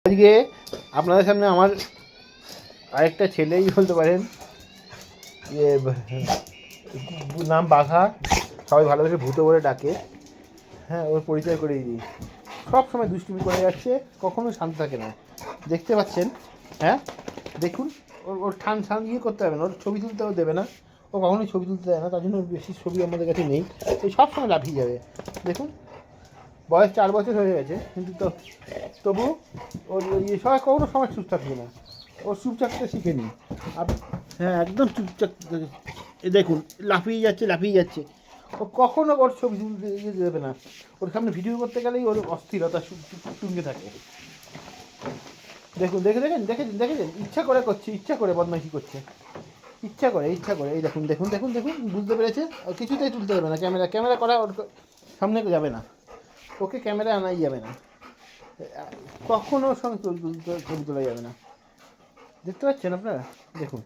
আজকে আপনাদের সামনে আমার আরেকটা ছেলেই বলতে পারেন, নাম বাঘা, সবাই ভালোবেসে ভূত বলে ডাকে। হ্যাঁ, ওর পরিচয় করিয়ে দিই। সব সময় দুষ্টুমি করে যাচ্ছে, কখনো শান্ত থাকে না, দেখতে পাচ্ছেন। হ্যাঁ দেখুন, ওর ঠান করতে হবে না, ওর ছবি তুলতেও দেবে না, ও কখনোই ছবি তুলতে দেয় না, তার জন্য বেশি ছবি আমাদের কাছে নেই। তো সব সময় লাফিয়ে যাবে। দেখুন, বয়স 4 বছর হয়ে গেছে, কিন্তু তবু ওর সবাই কখনো সময় চুপ থাকবে না, ওর চুপচাপটা শিখেনি। হ্যাঁ, একদম চুপচাপ। দেখুন, লাফিয়ে যাচ্ছে। ও কখনো ওর ছবি তুলতে দেবে না, ওর সামনে ভিডিও করতে গেলেই ওর অস্থিরতা টুঙ্গে থাকে। দেখুন, দেখেছেন, ইচ্ছা করে করছে, ইচ্ছা করে বদমাইশি করছে, ইচ্ছা করে। এই দেখুন, বুঝতে পেরেছে। ও কিছুতেই তুলতে দেবে না, ক্যামেরা করা ওর সামনে যাবে না, ওকে ক্যামেরা আনাই যাবে না, কখনো ওর সঙ্গে ছবি তোলা যাবে না। দেখতে পাচ্ছেন আপনারা? দেখুন।